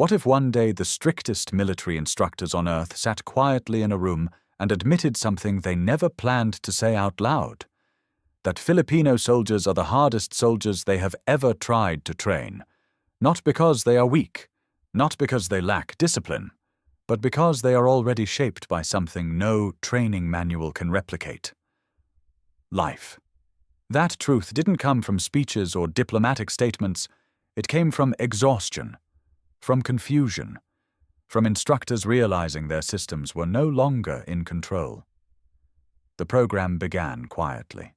What if one day the strictest military instructors on Earth sat quietly in a room and admitted something they never planned to say out loud? That Filipino soldiers are the hardest soldiers they have ever tried to train, not because they are weak, not because they lack discipline, but because they are already shaped by something no training manual can replicate: life. That truth didn't come from speeches or diplomatic statements. It came from exhaustion, from confusion, from instructors realizing their systems were no longer in control. The program began quietly.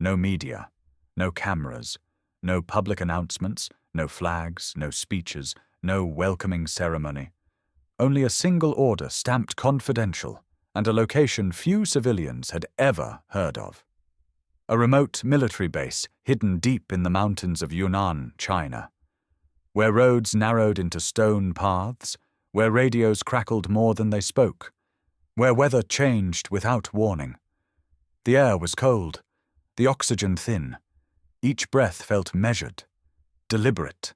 No media, no cameras, no public announcements, no flags, no speeches, no welcoming ceremony. Only a single order stamped confidential and a location few civilians had ever heard of. A remote military base hidden deep in the mountains of Yunnan, China, where roads narrowed into stone paths, where radios crackled more than they spoke, where weather changed without warning. The air was cold, the oxygen thin. Each breath felt measured, deliberate.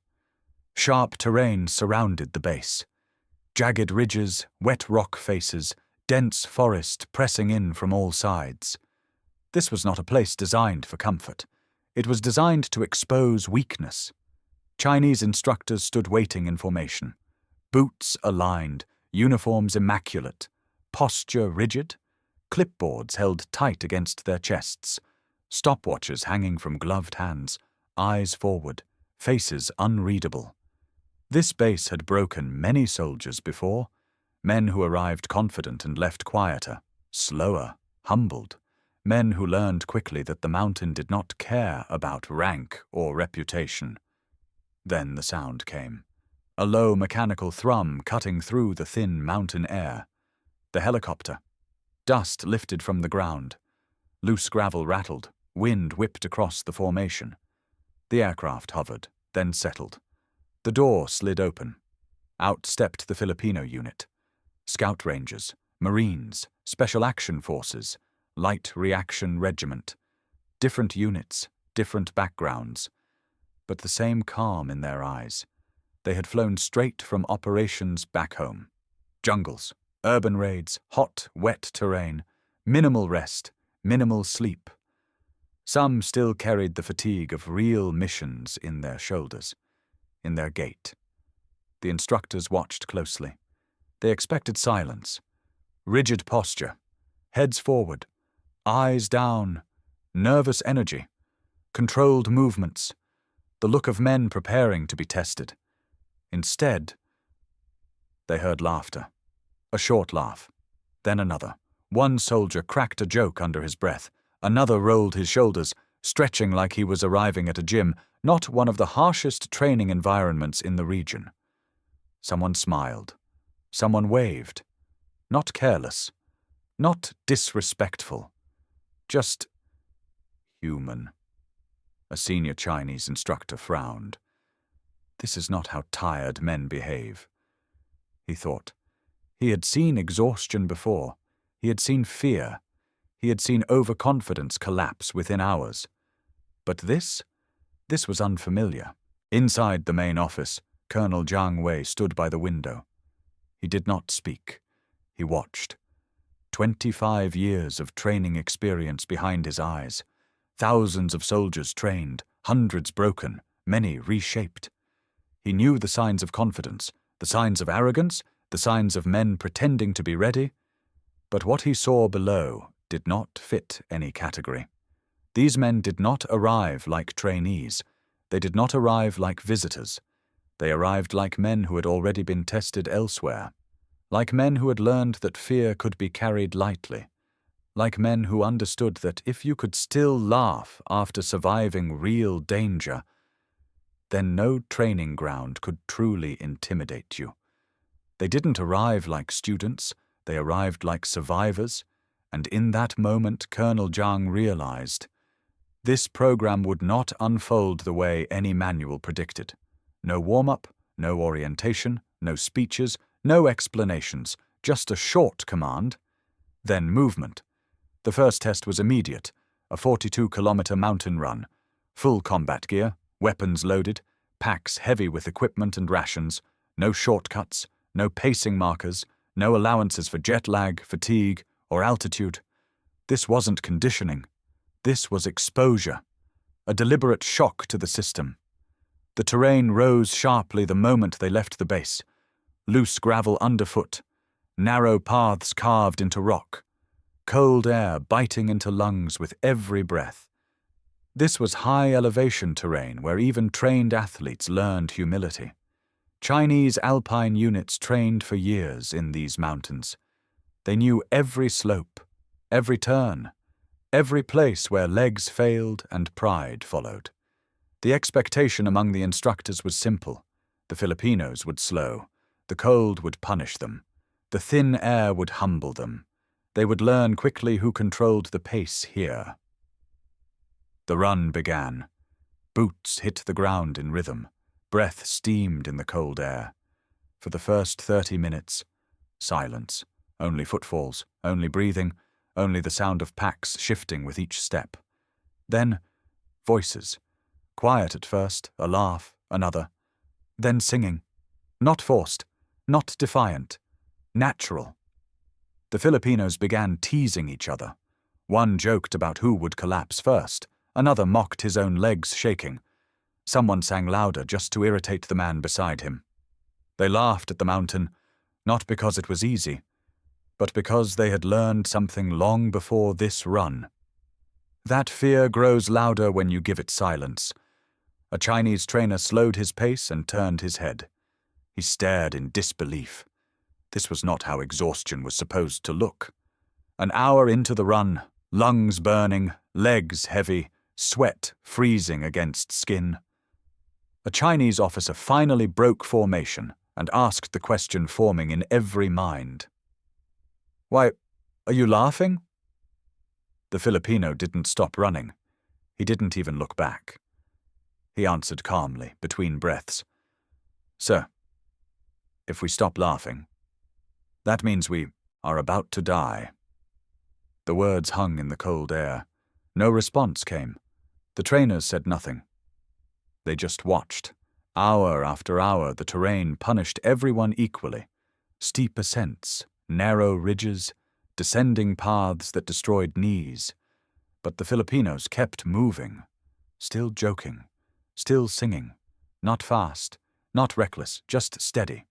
Sharp terrain surrounded the base. Jagged ridges, wet rock faces, dense forest pressing in from all sides. This was not a place designed for comfort. It was designed to expose weakness. Chinese instructors stood waiting in formation. Boots aligned, uniforms immaculate, posture rigid, clipboards held tight against their chests, stopwatches hanging from gloved hands, eyes forward, faces unreadable. This base had broken many soldiers before, men who arrived confident and left quieter, slower, humbled, men who learned quickly that the mountain did not care about rank or reputation. Then the sound came, a low mechanical thrum cutting through the thin mountain air. The helicopter. Dust lifted from the ground. Loose gravel rattled, wind whipped across the formation. The aircraft hovered, then settled. The door slid open. Out stepped the Filipino unit. Scout Rangers, Marines, Special Action Forces, Light Reaction Regiment. Different units, different backgrounds, but the same calm in their eyes. They had flown straight from operations back home. Jungles, urban raids, hot, wet terrain, minimal rest, minimal sleep. Some still carried the fatigue of real missions in their shoulders, in their gait. The instructors watched closely. They expected silence, rigid posture, heads forward, eyes down, nervous energy, controlled movements, the look of men preparing to be tested. Instead, they heard laughter. A short laugh, then another. One soldier cracked a joke under his breath. Another rolled his shoulders, stretching like he was arriving at a gym, not one of the harshest training environments in the region. Someone smiled. Someone waved. Not careless. Not disrespectful. Just human. A senior Chinese instructor frowned. This is not how tired men behave, he thought. He had seen exhaustion before. He had seen fear. He had seen overconfidence collapse within hours. But this was unfamiliar. Inside the main office, Colonel Jiang Wei stood by the window. He did not speak. He watched. 25 years of training experience behind his eyes. Thousands of soldiers trained, hundreds broken, many reshaped. He knew the signs of confidence, the signs of arrogance, the signs of men pretending to be ready. But what he saw below did not fit any category. These men did not arrive like trainees. They did not arrive like visitors. They arrived like men who had already been tested elsewhere, like men who had learned that fear could be carried lightly, like men who understood that if you could still laugh after surviving real danger, then no training ground could truly intimidate you. They didn't arrive like students, they arrived like survivors, and in that moment Colonel Jiang realized this program would not unfold the way any manual predicted. No warm-up, no orientation, no speeches, no explanations, just a short command, then movement. The first test was immediate, a 42-kilometer mountain run, full combat gear, weapons loaded, packs heavy with equipment and rations, No shortcuts, no pacing markers, no allowances for jet lag, fatigue, or altitude. This wasn't conditioning. This was exposure, a deliberate shock to the system. The terrain rose sharply the moment they left the base. Loose gravel underfoot, narrow paths carved into rock, cold air biting into lungs with every breath. This was high-elevation terrain where even trained athletes learned humility. Chinese alpine units trained for years in these mountains. They knew every slope, every turn, every place where legs failed and pride followed. The expectation among the instructors was simple. The Filipinos would slow. The cold would punish them. The thin air would humble them. They would learn quickly who controlled the pace here. The run began. Boots hit the ground in rhythm. Breath steamed in the cold air. For the first 30 minutes, silence. Only footfalls, only breathing, only the sound of packs shifting with each step. Then, voices. Quiet at first, a laugh, another. Then singing. Not forced, not defiant. Natural. The Filipinos began teasing each other. One joked about who would collapse first. Another mocked his own legs shaking. Someone sang louder just to irritate the man beside him. They laughed at the mountain, not because it was easy, but because they had learned something long before this run. That fear grows louder when you give it silence. A Chinese trainer slowed his pace and turned his head. He stared in disbelief. This was not how exhaustion was supposed to look. An hour into the run, lungs burning, legs heavy, sweat freezing against skin. A Chinese officer finally broke formation and asked the question forming in every mind. "Why, are you laughing?" The Filipino didn't stop running. He didn't even look back. He answered calmly, between breaths. "Sir, if we stop laughing, that means we are about to die." The words hung in the cold air. No response came. The trainers said nothing. They just watched. Hour after hour, the terrain punished everyone equally. Steep ascents, narrow ridges, descending paths that destroyed knees. But the Filipinos kept moving, still joking, still singing, not fast, not reckless, just steady.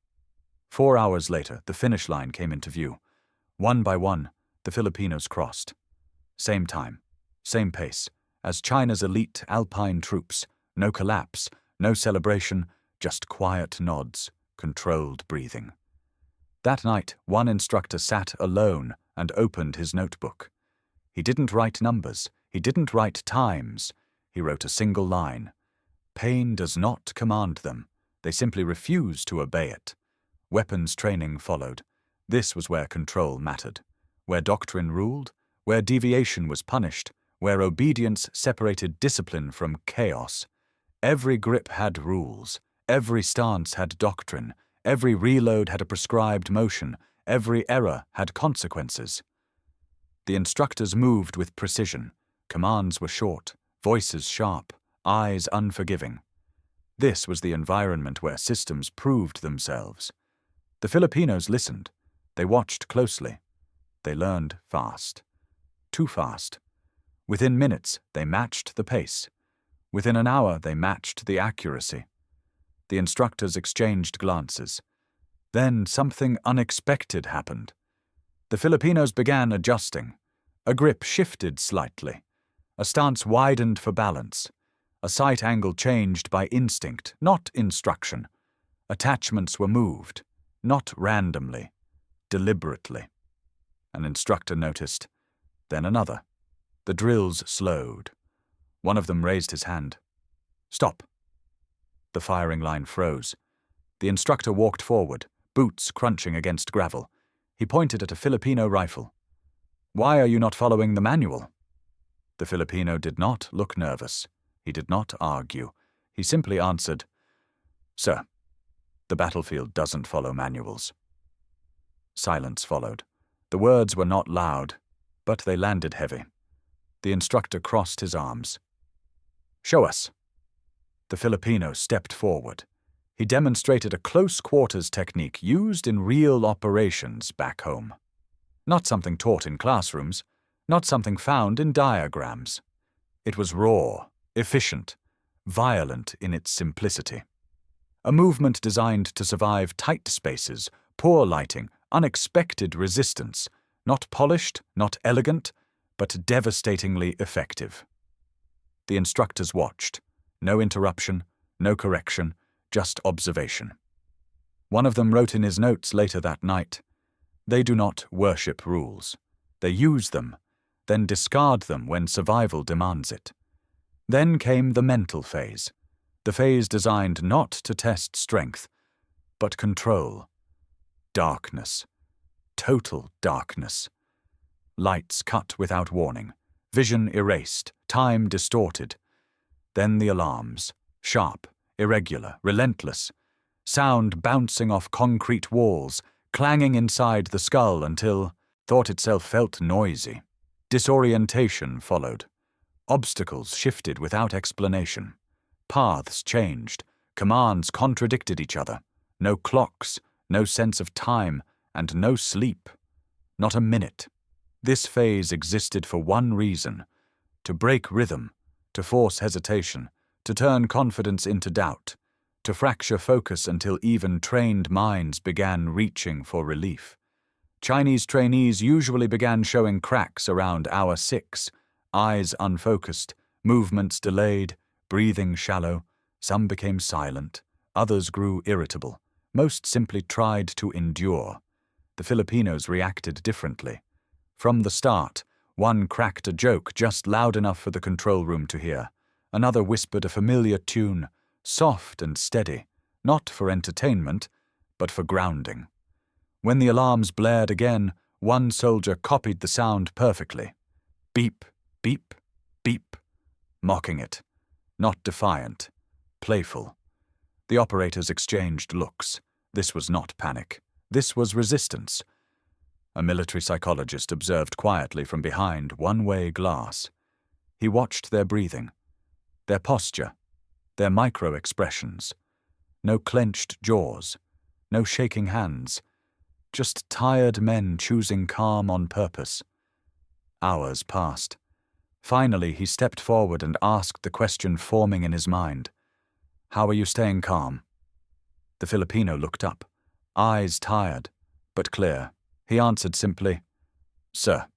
4 hours later, the finish line came into view. One by one, the Filipinos crossed. Same time, same pace, as China's elite alpine troops. No collapse, no celebration, just quiet nods, controlled breathing. That night, one instructor sat alone and opened his notebook. He didn't write numbers. He didn't write times. He wrote a single line. Pain does not command them. They simply refuse to obey it. Weapons training followed. This was where control mattered. Where doctrine ruled, where deviation was punished, where obedience separated discipline from chaos. Every grip had rules. Every stance had doctrine. Every reload had a prescribed motion. Every error had consequences. The instructors moved with precision. Commands were short, voices sharp, eyes unforgiving. This was the environment where systems proved themselves. The Filipinos listened. They watched closely. They learned fast. Too fast. Within minutes, they matched the pace. Within an hour, they matched the accuracy. The instructors exchanged glances. Then something unexpected happened. The Filipinos began adjusting. A grip shifted slightly. A stance widened for balance. A sight angle changed by instinct, not instruction. Attachments were moved, not randomly, deliberately. An instructor noticed, then another. The drills slowed. One of them raised his hand. "Stop." The firing line froze. The instructor walked forward, boots crunching against gravel. He pointed at a Filipino rifle. "Why are you not following the manual?" The Filipino did not look nervous. He did not argue. He simply answered, "Sir, the battlefield doesn't follow manuals." Silence followed. The words were not loud, but they landed heavy. The instructor crossed his arms. "Show us." The Filipino stepped forward. He demonstrated a close-quarters technique used in real operations back home. Not something taught in classrooms, not something found in diagrams. It was raw, efficient, violent in its simplicity. A movement designed to survive tight spaces, poor lighting, unexpected resistance, not polished, not elegant, but devastatingly effective. The instructors watched. No interruption, no correction, just observation. One of them wrote in his notes later that night, "They do not worship rules. They use them, then discard them when survival demands it." Then came the mental phase, the phase designed not to test strength, but control. Darkness. Total darkness. Lights cut without warning, vision erased, time distorted. Then the alarms, sharp, irregular, relentless, sound bouncing off concrete walls, clanging inside the skull until thought itself felt noisy. Disorientation followed. Obstacles shifted without explanation. Paths changed. Commands contradicted each other. No clocks, no sense of time, and no sleep. Not a minute. This phase existed for one reason: to break rhythm, to force hesitation, to turn confidence into doubt, to fracture focus until even trained minds began reaching for relief. Chinese trainees usually began showing cracks around hour 6, eyes unfocused, movements delayed, breathing shallow. Some became silent, others grew irritable. Most simply tried to endure. The Filipinos reacted differently. From the start, one cracked a joke just loud enough for the control room to hear. Another whispered a familiar tune, soft and steady, not for entertainment, but for grounding. When the alarms blared again, one soldier copied the sound perfectly. Beep, beep, beep, mocking it. Not defiant, playful. The operators exchanged looks. This was not panic. This was resistance. A military psychologist observed quietly from behind one-way glass. He watched their breathing, their posture, their micro-expressions. No clenched jaws, no shaking hands, just tired men choosing calm on purpose. Hours passed. Finally, he stepped forward and asked the question forming in his mind. "How are you staying calm?" The Filipino looked up, eyes tired, but clear. He answered simply, "Sir,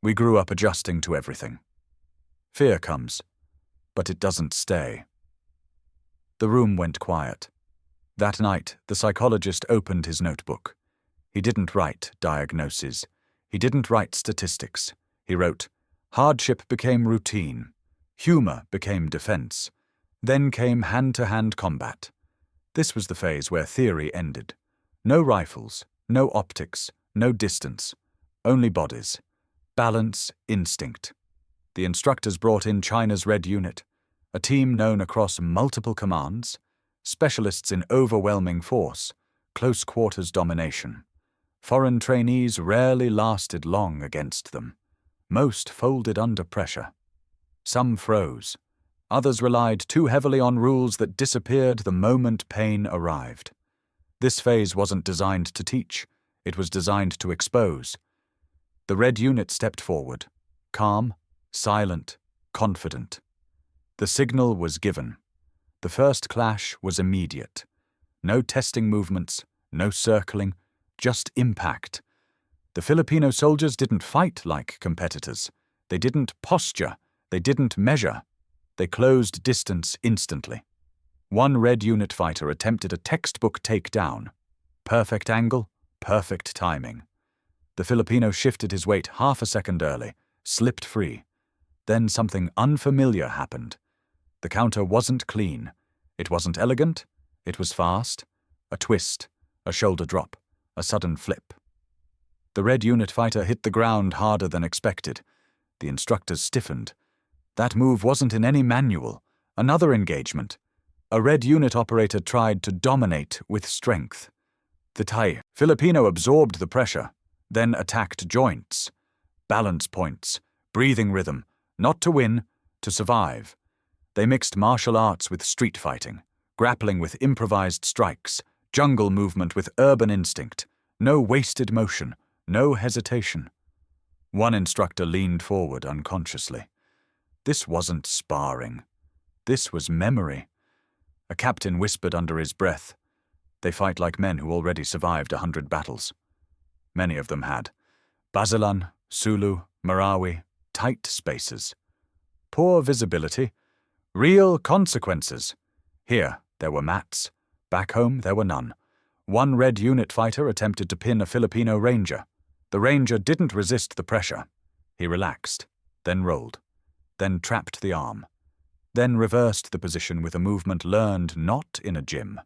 we grew up adjusting to everything. Fear comes, but it doesn't stay." The room went quiet. That night, the psychologist opened his notebook. He didn't write diagnoses. He didn't write statistics. He wrote, "Hardship became routine. Humor became defense. Then came hand-to-hand combat." This was the phase where theory ended. No rifles, no optics, no distance, only bodies. Balance, instinct. The instructors brought in China's Red Unit, a team known across multiple commands, specialists in overwhelming force, close quarters domination. Foreign trainees rarely lasted long against them. Most folded under pressure. Some froze. Others relied too heavily on rules that disappeared the moment pain arrived. This phase wasn't designed to teach. It was designed to expose. The Red Unit stepped forward, calm, silent, confident. The signal was given. The first clash was immediate. No testing movements, no circling, just impact. The Filipino soldiers didn't fight like competitors. They didn't posture. They didn't measure. They closed distance instantly. One Red Unit fighter attempted a textbook takedown. Perfect angle, perfect timing. The Filipino shifted his weight half a second early, slipped free. Then something unfamiliar happened. The counter wasn't clean. It wasn't elegant. It was fast. A twist, a shoulder drop, a sudden flip. The Red Unit fighter hit the ground harder than expected. The instructors stiffened. That move wasn't in any manual. Another engagement. A Red Unit operator tried to dominate with strength. The Thai Filipino absorbed the pressure, then attacked joints, balance points, breathing rhythm, not to win, to survive. They mixed martial arts with street fighting, grappling with improvised strikes, jungle movement with urban instinct, no wasted motion, no hesitation. One instructor leaned forward unconsciously. This wasn't sparring. This was memory. A captain whispered under his breath, "They fight like men who already survived 100 battles." Many of them had. Basilan, Sulu, Marawi, tight spaces. Poor visibility. Real consequences. Here, there were mats. Back home, there were none. One red unit fighter attempted to pin a Filipino ranger. The ranger didn't resist the pressure. He relaxed, then rolled, then trapped the arm, then reversed the position with a movement learned not in a gym,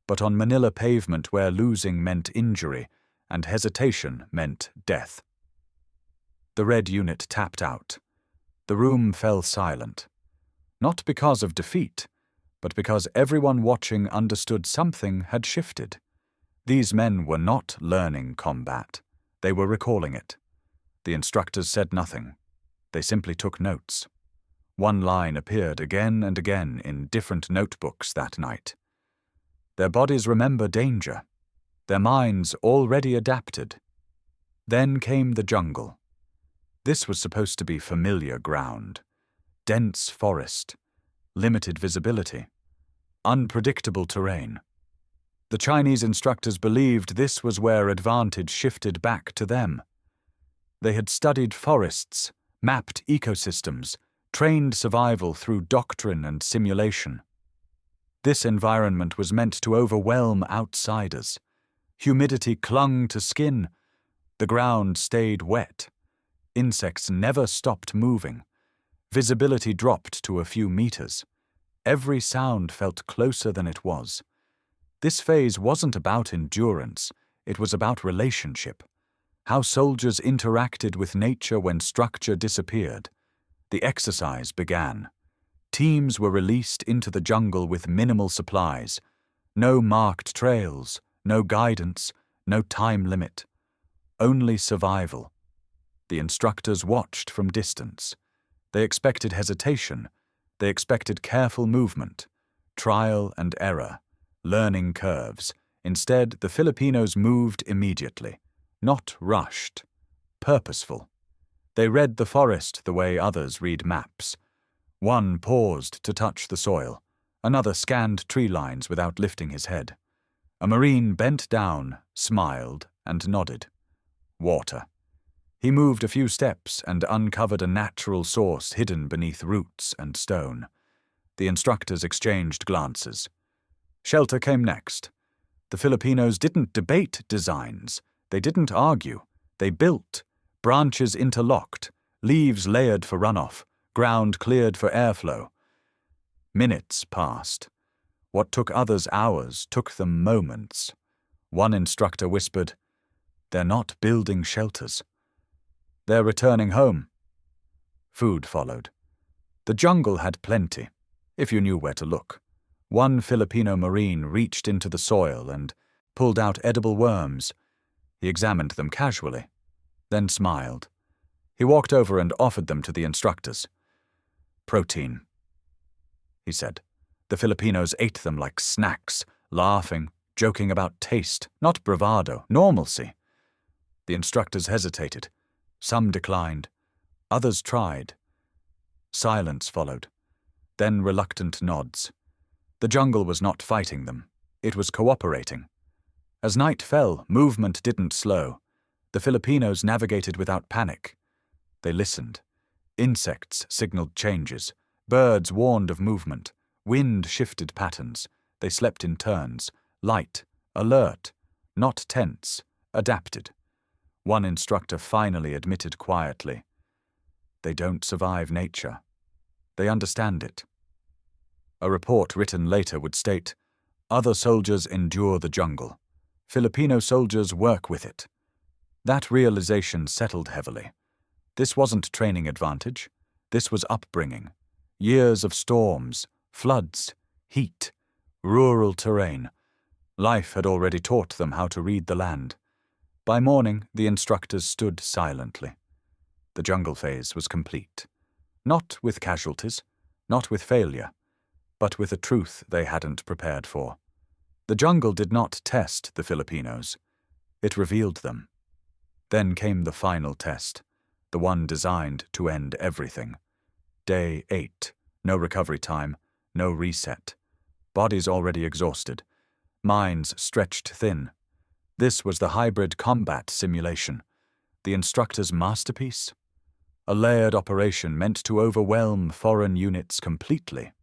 but on Manila pavement where losing meant injury and hesitation meant death. The red unit tapped out. The room fell silent, not because of defeat, but because everyone watching understood something had shifted. These men were not learning combat. They were recalling it. The instructors said nothing. They simply took notes. One line appeared again and again in different notebooks that night. Their bodies remember danger. Their minds already adapted. Then came the jungle. This was supposed to be familiar ground. Dense forest, limited visibility, unpredictable terrain. The Chinese instructors believed this was where advantage shifted back to them. They had studied forests, mapped ecosystems, trained survival through doctrine and simulation. This environment was meant to overwhelm outsiders. Humidity clung to skin. The ground stayed wet. Insects never stopped moving. Visibility dropped to a few meters. Every sound felt closer than it was. This phase wasn't about endurance, it was about relationship. How soldiers interacted with nature when structure disappeared. The exercise began. Teams were released into the jungle with minimal supplies. No marked trails, no guidance, no time limit. Only survival. The instructors watched from distance. They expected hesitation. They expected careful movement, trial and error, learning curves. Instead, the Filipinos moved immediately, not rushed, purposeful. They read the forest the way others read maps. One paused to touch the soil. Another scanned tree lines without lifting his head. A Marine bent down, smiled, and nodded. Water. He moved a few steps and uncovered a natural source hidden beneath roots and stone. The instructors exchanged glances. Shelter came next. The Filipinos didn't debate designs. They didn't argue. They built. Branches interlocked, leaves layered for runoff, ground cleared for airflow. Minutes passed. What took others hours took them moments. One instructor whispered, "They're not building shelters. They're returning home." Food followed. The jungle had plenty, if you knew where to look. One Filipino Marine reached into the soil and pulled out edible worms. He examined them casually, then smiled. He walked over and offered them to the instructors. "Protein," he said. The Filipinos ate them like snacks, laughing, joking about taste, not bravado, normalcy. The instructors hesitated. Some declined. Others tried. Silence followed. Then reluctant nods. The jungle was not fighting them. It was cooperating. As night fell, movement didn't slow. The Filipinos navigated without panic. They listened. Insects signaled changes. Birds warned of movement. Wind shifted patterns. They slept in turns. Light, alert, not tense, adapted. One instructor finally admitted quietly, "They don't survive nature. They understand it." A report written later would state, "Other soldiers endure the jungle. Filipino soldiers work with it." That realization settled heavily. This wasn't training advantage. This was upbringing. Years of storms, floods, heat, rural terrain. Life had already taught them how to read the land. By morning, the instructors stood silently. The jungle phase was complete. Not with casualties, not with failure, but with a truth they hadn't prepared for. The jungle did not test the Filipinos. It revealed them. Then came the final test, the one designed to end everything. Day 8, no recovery time, no reset. Bodies already exhausted, minds stretched thin. This was the hybrid combat simulation, the instructor's masterpiece. A layered operation meant to overwhelm foreign units completely.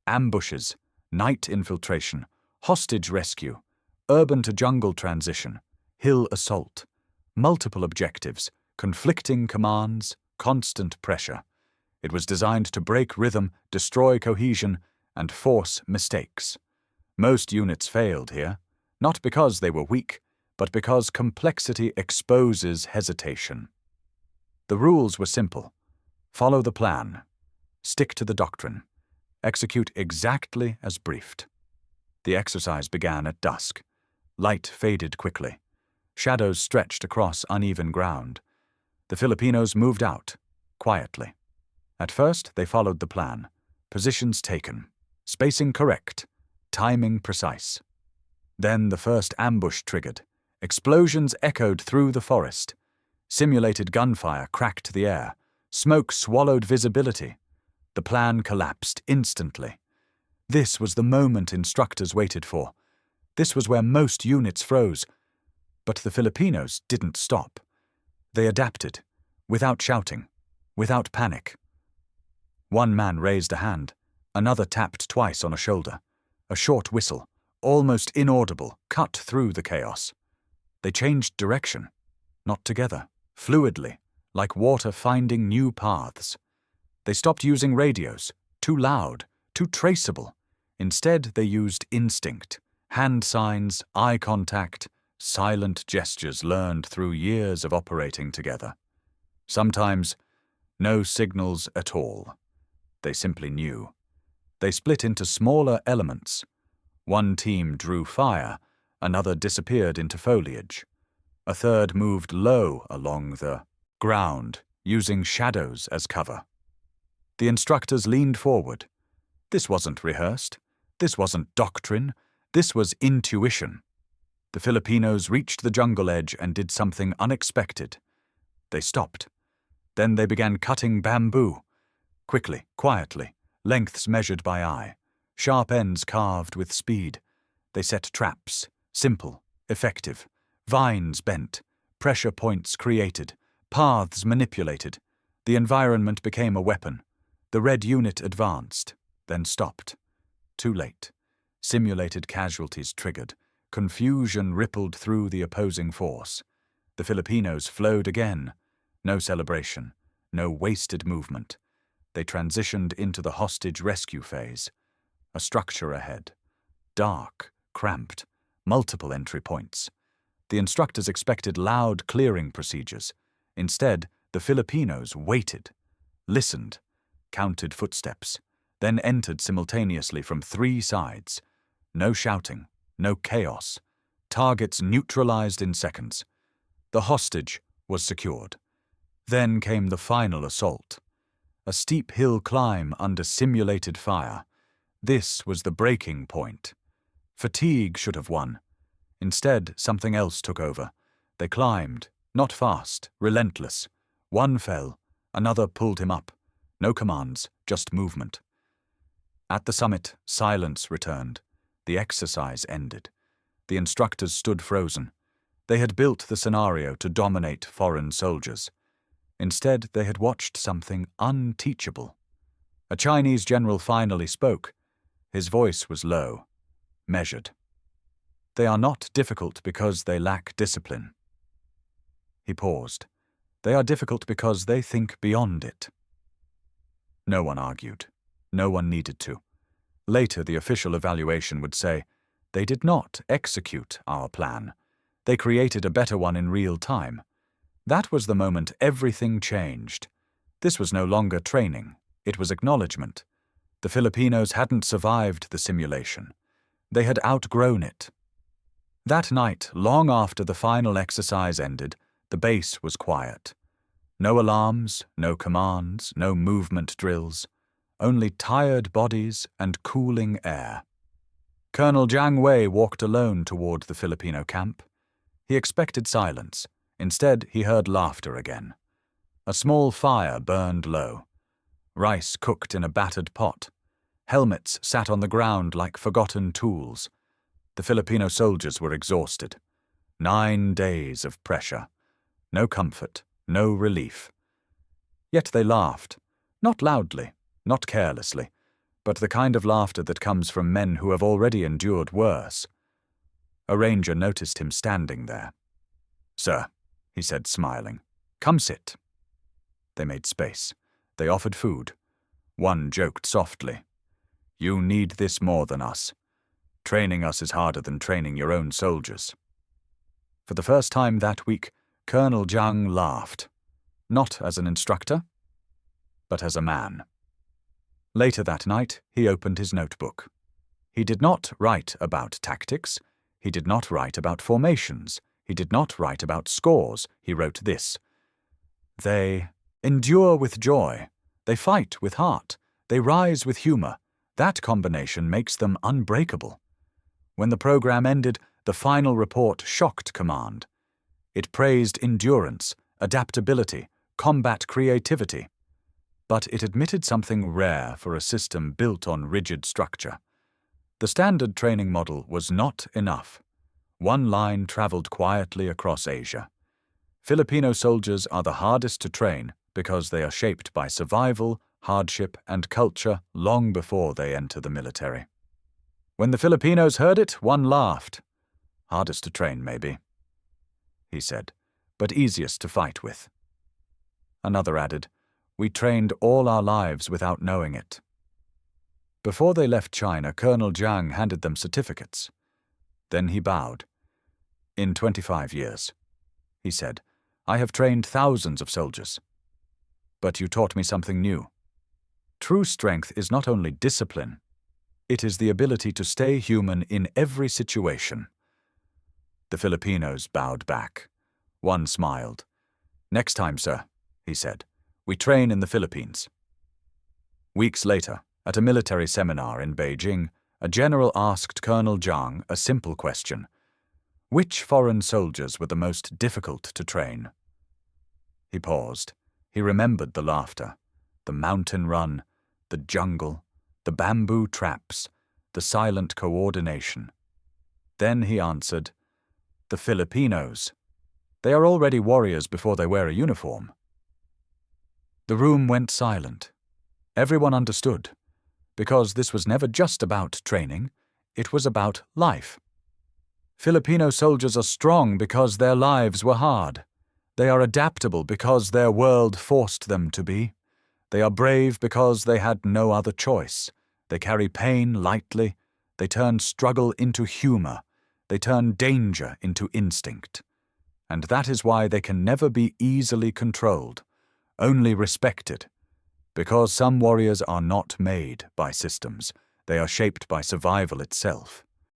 Ambushes, night infiltration, hostage rescue, urban-to-jungle transition, hill assault, multiple objectives, conflicting commands, constant pressure. It was designed to break rhythm, destroy cohesion, and force mistakes. Most units failed here, not because they were weak, but because complexity exposes hesitation. The rules were simple. Follow the plan. Stick to the doctrine. Execute exactly as briefed. The exercise began at dusk. Light faded quickly. Shadows stretched across uneven ground. The Filipinos moved out, quietly. At first, they followed the plan. Positions taken. Spacing correct. Timing precise. Then the first ambush triggered. Explosions echoed through the forest. Simulated gunfire cracked the air. Smoke swallowed visibility. The plan collapsed instantly. This was the moment instructors waited for. This was where most units froze. But the Filipinos didn't stop. They adapted, without shouting, without panic. One man raised a hand. Another tapped twice on a shoulder. A short whistle, almost inaudible, cut through the chaos. They changed direction, not together, fluidly, like water finding new paths. They stopped using radios, too loud, too traceable. Instead, they used instinct, hand signs, eye contact, silent gestures learned through years of operating together. Sometimes, no signals at all. They simply knew. They split into smaller elements. One team drew fire, another disappeared into foliage. A third moved low along the ground, using shadows as cover. The instructors leaned forward. This wasn't rehearsed. This wasn't doctrine. This was intuition. The Filipinos reached the jungle edge and did something unexpected. They stopped. Then they began cutting bamboo. Quickly, quietly, lengths measured by eye, sharp ends carved with speed. They set traps, simple, effective, vines bent, pressure points created, paths manipulated. The environment became a weapon. The red unit advanced, then stopped. Too late. Simulated casualties triggered. Confusion rippled through the opposing force. The Filipinos flowed again. No celebration, no wasted movement. They transitioned into the hostage rescue phase. A structure ahead. Dark, cramped, multiple entry points. The instructors expected loud clearing procedures. Instead, the Filipinos waited, listened, counted footsteps, then entered simultaneously from 3 sides. No shouting, no chaos. Targets neutralized in seconds. The hostage was secured. Then came the final assault. A steep hill climb under simulated fire. This was the breaking point. Fatigue should have won. Instead, something else took over. They climbed, not fast, relentless. One fell, another pulled him up. No commands, just movement. At the summit, silence returned. The exercise ended. The instructors stood frozen. They had built the scenario to dominate foreign soldiers. Instead, they had watched something unteachable. A Chinese general finally spoke. His voice was low, measured. They are not difficult because they lack discipline. He paused. They are difficult because they think beyond it. No one argued. No one needed to. Later, the official evaluation would say, they did not execute our plan. They created a better one in real time. That was the moment everything changed. This was no longer training. It was acknowledgement. The Filipinos hadn't survived the simulation. They had outgrown it. That night, long after the final exercise ended, the base was quiet. No alarms, no commands, no movement drills. only tired bodies and cooling air. Colonel Jiang Wei walked alone toward the Filipino camp. He expected silence. Instead, he heard laughter again. A small fire burned low. Rice cooked in a battered pot. Helmets sat on the ground like forgotten tools. The Filipino soldiers were exhausted. 9 days of pressure. No comfort, no relief. Yet they laughed, not loudly, not carelessly, but the kind of laughter that comes from men who have already endured worse. A ranger noticed him standing there. "Sir," he said, smiling, "come sit." They made space. They offered food. One joked softly, "You need this more than us. Training us is harder than training your own soldiers." For the first time that week, Colonel Jiang laughed, not as an instructor, but as a man. Later that night, he opened his notebook. He did not write about tactics. He did not write about formations. He did not write about scores. He wrote this: "They endure with joy. They fight with heart. They rise with humor. That combination makes them unbreakable." When the program ended, the final report shocked command. It praised endurance, adaptability, combat creativity. But it admitted something rare for a system built on rigid structure. The standard training model was not enough. One line traveled quietly across Asia. Filipino soldiers are the hardest to train because they are shaped by survival, hardship, and culture long before they enter the military. When the Filipinos heard it, one laughed. "Hardest to train, maybe," he said, "but easiest to fight with." Another added, "We trained all our lives without knowing it." Before they left China, Colonel Jiang handed them certificates. Then he bowed. "In 25 years," he said, "I have trained thousands of soldiers. But you taught me something new. True strength is not only discipline, it is the ability to stay human in every situation." The Filipinos bowed back. One smiled. "Next time, sir," he said, "we train in the Philippines." Weeks later, at a military seminar in Beijing, a general asked Colonel Jiang a simple question: which foreign soldiers were the most difficult to train? He paused. He remembered the laughter, the mountain run, the jungle, the bamboo traps, the silent coordination. Then he answered, "The Filipinos. They are already warriors before they wear a uniform." The room went silent. Everyone understood, because this was never just about training, it was about life. Filipino soldiers are strong because their lives were hard. They are adaptable because their world forced them to be. They are brave because they had no other choice. They carry pain lightly. They turn struggle into humor. They turn danger into instinct. And that is why they can never be easily controlled, only respected. Because some warriors are not made by systems. They are shaped by survival itself.